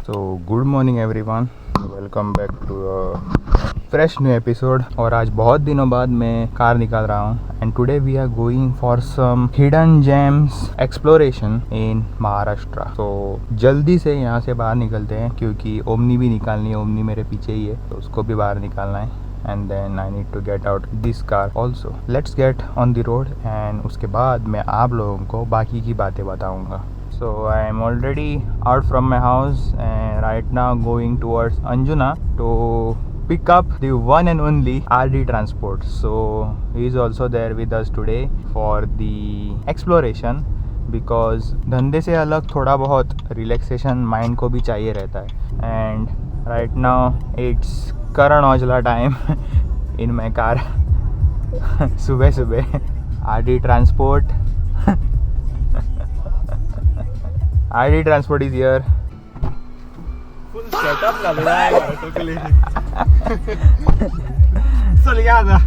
So good morning everyone, welcome back to fresh new episode. और आज बहुत दिनों बाद मैं कार निकाल रहा हूँ and today we are going for some hidden gems exploration in Maharashtra. तो जल्दी से यहाँ से बाहर निकलते हैं क्योंकि ओमनी भी निकालनी है। ओमनी मेरे पीछे ही है तो उसको भी बाहर निकालना है and then I need to get out this car also. Let's get on the road and उसके बाद मैं आप लोगों को बाकी की बातें बताऊँगा। So I am already out from my house and right now going towards Anjuna to pick up the one and only RD Transport. So he is also there with us today for the exploration because धंधे से अलग थोड़ा बहुत relaxation mind को भी चाहिए रहता है। And right now it's Karan Aujla time in my car सुबह सुबह RD Transport RD Transport is here. Full setup लग रहा है ऑटो के लिए। चल गया था।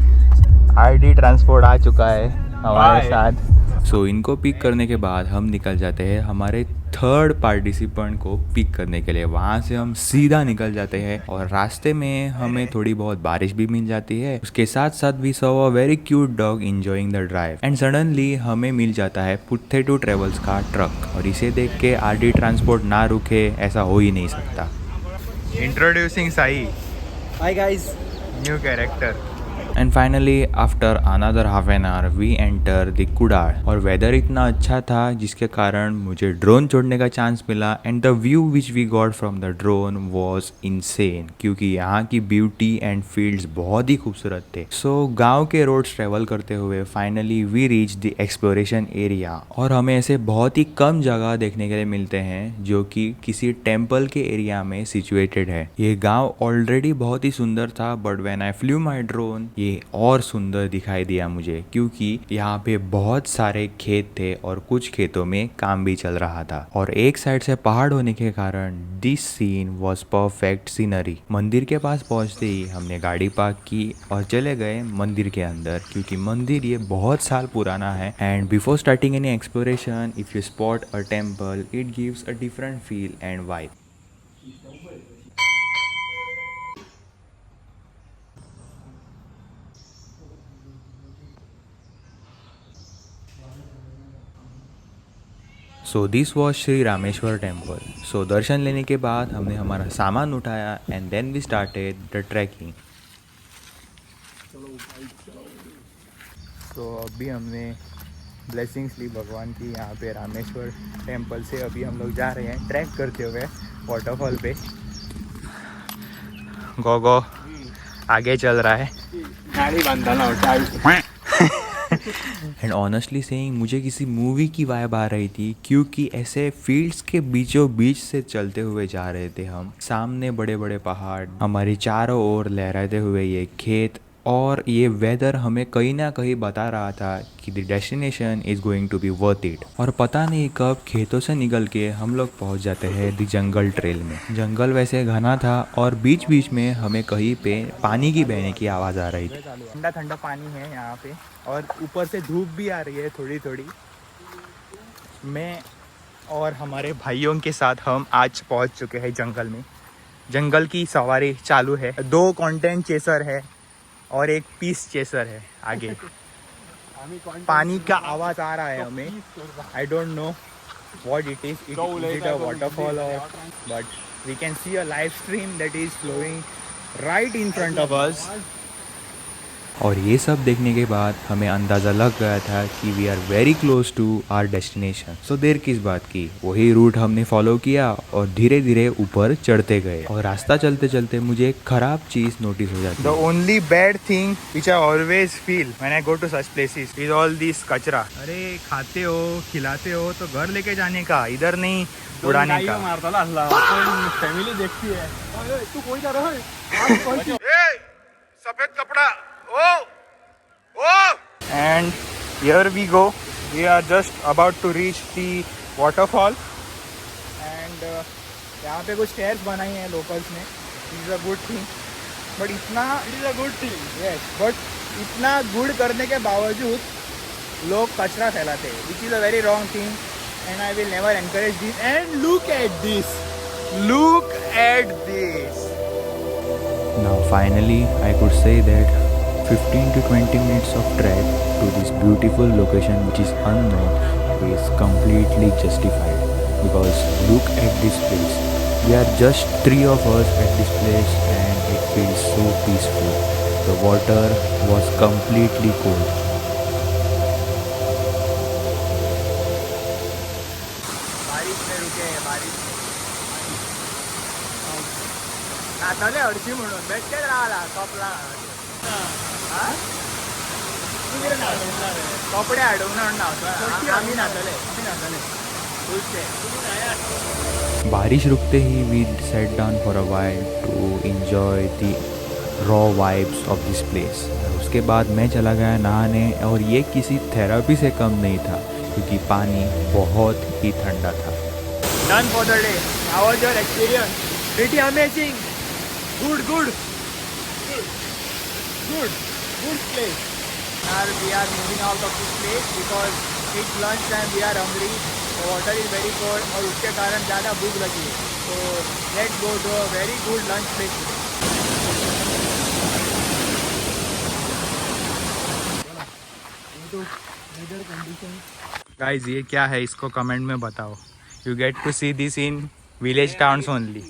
RD Transport आ चुका है हमारे साथ। सो इनको पिक करने के बाद हम निकल जाते हैं हमारे थर्ड पार्टिसिपेंट को पिक करने के लिए। वहाँ से हम सीधा निकल जाते हैं और रास्ते में हमें थोड़ी बहुत बारिश भी मिल जाती है। उसके साथ साथ we saw a very cute dog enjoying the drive and suddenly हमें मिल जाता है पुथेटू ट्रेवल्स का ट्रक और इसे देख के RD ट्रांसपोर्ट ना रुके ऐसा हो ही नहीं सकता। Introducing Sai, hi guys. New character. And finally after another half an hour we enter the Kudal और वेदर इतना अच्छा था जिसके कारण मुझे ड्रोन छोड़ने का चांस मिला and the view which we got from the drone was insane क्योंकि यहाँ की ब्यूटी एंड फील्ड्स बहुत ही खूबसूरत थे। सो गांव के रोड्स ट्रेवल करते हुए finally we reach the exploration area और हमें ऐसे बहुत ही कम जगह देखने के लिए मिलते हैं जो कि किसी टेम्पल के एरिया में सिचुएटेड है। ये गाँव ऑलरेडी बहुत ही सुंदर था but when eye flu my drone ये और सुंदर दिखाई दिया मुझे क्योंकि यहाँ पे बहुत सारे खेत थे और कुछ खेतों में काम भी चल रहा था और एक साइड से पहाड़ होने के कारण this scene was perfect scenery. मंदिर के पास पहुँचते ही हमने गाड़ी पार्क की और चले गए मंदिर के अंदर क्योंकि मंदिर ये बहुत साल पुराना है and before starting any exploration if you spot a temple it gives a different feel and vibe. So this was Shri Rameshwar temple. So दर्शन लेने के बाद हमने हमारा सामान उठाया and then we started the trekking. तो अभी हमने ब्लेसिंग्स ली भगवान की यहाँ पे रामेश्वर टेम्पल से। अभी हम लोग जा रहे हैं ट्रैक करते हुए वाटरफॉल पे। गो आगे चल रहा है गाड़ी बंद ना एंड ऑनेस्टली सेइंग मुझे किसी मूवी की वाइब आ रही थी क्योंकि ऐसे फील्ड्स के बीचों बीच से चलते हुए जा रहे थे हम। सामने बड़े बड़े पहाड़, हमारी चारों ओर लहराते हुए ये खेत और ये वेदर हमें कहीं ना कहीं बता रहा था कि the destination is going to be worth it. और पता नहीं कब खेतों से निकल के हम लोग पहुंच जाते हैं द जंगल ट्रेल में। जंगल वैसे घना था और बीच बीच में हमें कहीं पे पानी की बहने की आवाज़ आ रही थी। ठंडा ठंडा पानी है यहाँ पे और ऊपर से धूप भी आ रही है थोड़ी थोड़ी। मैं और हमारे भाइयों के साथ हम आज पहुँच चुके हैं जंगल में। जंगल की सवारी चालू है। 2 कंटेंट चेसर है और एक पीस चेसर है आगे। पानी का आवाज आ रहा है हमें। I don't know what it is, it a waterfall और but we can see a live stream that is flowing right in front of us. और ये सब देखने के बाद हमें अंदाज़ा लग गया था कि we are very close to our destination. So देर किस बात की, वही रूट हमने फॉलो किया और धीरे धीरे ऊपर चढ़ते गए। और रास्ता चलते चलते मुझे एक खराब चीज़ नोटिस हो जाती है। The only bad thing which I always feel when I go to such places is all this kachra. अरे खाते हो खिलाते हो तो घर लेके जाने का, इधर नहीं उड़ाने का। फैमिली देखती है। तू कोई जा रहा है? सफेद कपड़ा। And here we go. We are just about to reach the waterfall. And यहाँ पे कुछ stairs बनाई हैं locals ने. It is a good thing. But इतना It is a good thing. yes, but इतना good करने के बावजूद लोग कचरा फैलाते हैं, which is a very wrong thing. And I will never encourage this. And look at this. Look at this. Now finally I could say that 15 to 20 minutes of trek to this beautiful location which is unknown is completely justified, because look at this place. We are just 3 of us at this place and it feels so peaceful. The water was completely cold. बारिश में रुके हैं, बारिश में. नाताले हरशी म्हणून बेश्टेच रावला कपला. कपडे हाडूंक ना आमी नातले. बारिश रुकते ही we sat down for a while to enjoy the raw vibes of this place. उसके बाद मैं चला गया नहाने, और ये किसी थेरेपी से कम नहीं था क्योंकि पानी बहुत ही ठंडा था. Done for the day. How was your experience? Pretty amazing. Good place. Now we are moving out of this place because it's lunch time. We are hungry. The water is very cold और उसके कारण ज़्यादा भूख लगी है. So let's go to a very good lunch place. Guys, ये क्या है इसको कमेंट में बताओ. You get to see this in village towns only.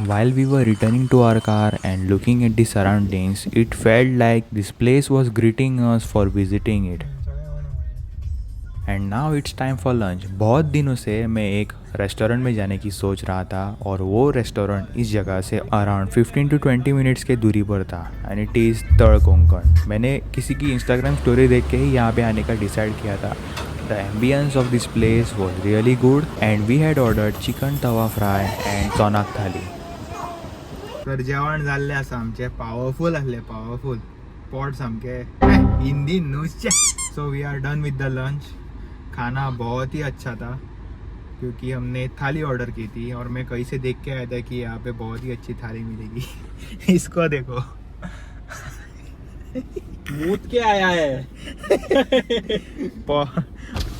While we were returning to our car and looking at the surroundings, it felt like this place was greeting us for visiting it. And now it's time for lunch. बहुत दिनों से मैं एक restaurant में जाने की सोच रहा था, और वो रेस्टोरेंट इस जगह से अराउंड 15 to 20 मिनट्स के दूरी पर था, एंड इट इज़ तड़ कोंकण. मैंने किसी की इंस्टाग्राम स्टोरी देख के ही यहाँ पे आने का डिसाइड किया था. The ambience of this place was really good and we had ordered chicken tawa fry and sonak thali. तर जेवण जाल्लें आसा आमचे, पावरफुल आसले, पावरफुल पॉट सामके हिंदी नुसचे. So we are done with the lunch. खाना बहुत ही अच्छा था क्योंकि हमने थाली ऑर्डर की थी, और मैं कहीं से देख के आया था कि यहाँ पे बहुत ही अच्छी थाली मिलेगी. इसको देखो, मूत के आया है.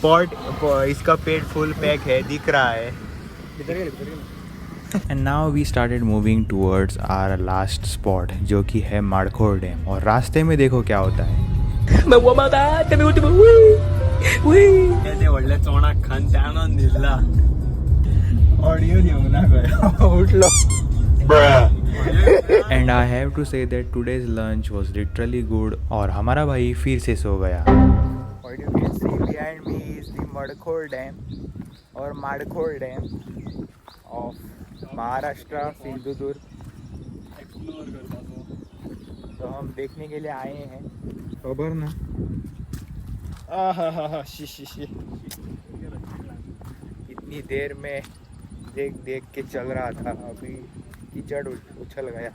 पॉट इसका पेट फुल पैक है, दिख रहा है. And now we started moving towards our last spot, जो कि है माड़खोर डैम. और रास्ते में देखो क्या होता है. व्हडले चोणाक खान त्यान दिला. ऑडियो देऊ ना गयो, उठलो. And I have to say that today's lunch was literally good, और हमारा भाई फिर से सो गया. What you can see behind me is the Madkhor Dam or Madkhor Dam of Maharashtra, Sindhudurg. तो हम देखने के लिए आए हैं. खबर ना. शी. इतनी देर में देख के चल रहा था, अभी कीचड़ उछल गया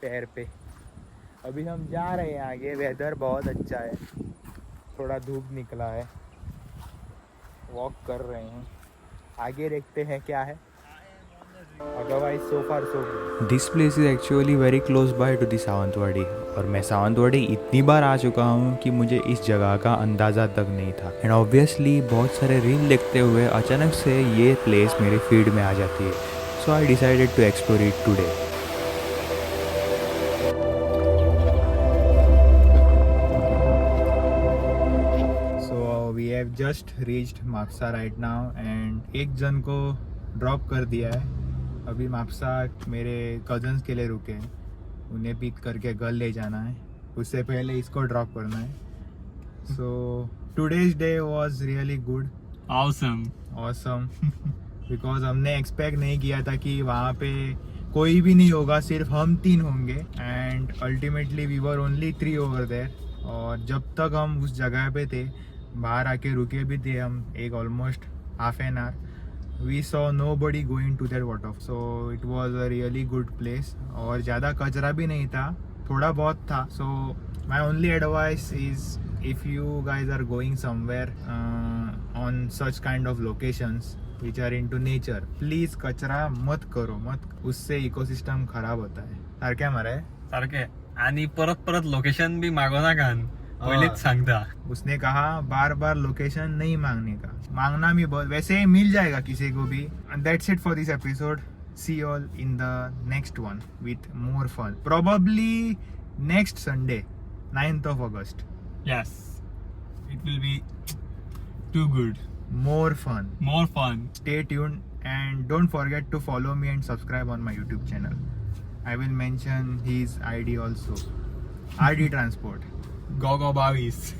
पैर पे. अभी हम जा रहे हैं आगे. वेदर बहुत अच्छा है, थोड़ा धूप निकला है, वॉक कर रहे हैं. आगे देखते हैं क्या है. Otherwise so far so good. This place is actually very close by to the Sawantwadi, और मैं सावंतवाड़ी इतनी बार आ चुका हूँ कि मुझे इस जगह का अंदाज़ा तक नहीं था. एंड ऑब्वियसली बहुत सारे रील देखते हुए अचानक से ये प्लेस मेरे फीड में आ जाती है. So I decided to explore it today. We have just reached Mapusa right now, and एक जन को ड्रॉप कर दिया है. अभी मापसा मेरे कजन्स के लिए रुके हैं, उन्हें पिक करके घर ले जाना है. उससे पहले इसको ड्रॉप करना है. So today's day was really good, awesome because हमने एक्सपेक्ट नहीं किया था कि वहाँ पे कोई भी नहीं होगा, सिर्फ हम 3 होंगे. And ultimately we were only 3 over there. और जब तक हम उस जगह पे थे, बाहर आके रुके भी थे हम एक almost half an hour, we saw nobody going to that water. So it was a really good place, और ज़्यादा कचरा भी नहीं था, थोड़ा बहुत था. So my only advice is if you guys are going somewhere on such kind of locations which are into nature, please कचरा मत करो, मत. उससे इकोसिस्टम खराब होता है. सारखे मारे सारखे. आणि परत लोकेशन बी मागो नाकान. पहिलेच सांगता उसने कहा बार बार लोकेशन नहीं मांगने का, मांगना भी बहुत, वैसे मिल जाएगा किसी को भी. And that's it for this episode. See you all in the next one with more fun. Probably next Sunday, 9th of August. Yes, it will be too good, More fun. more fun. Stay tuned and don't forget to follow me and subscribe on my YouTube channel. I will mention his ID also. RD Transport. Go 22.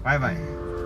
Bye bye.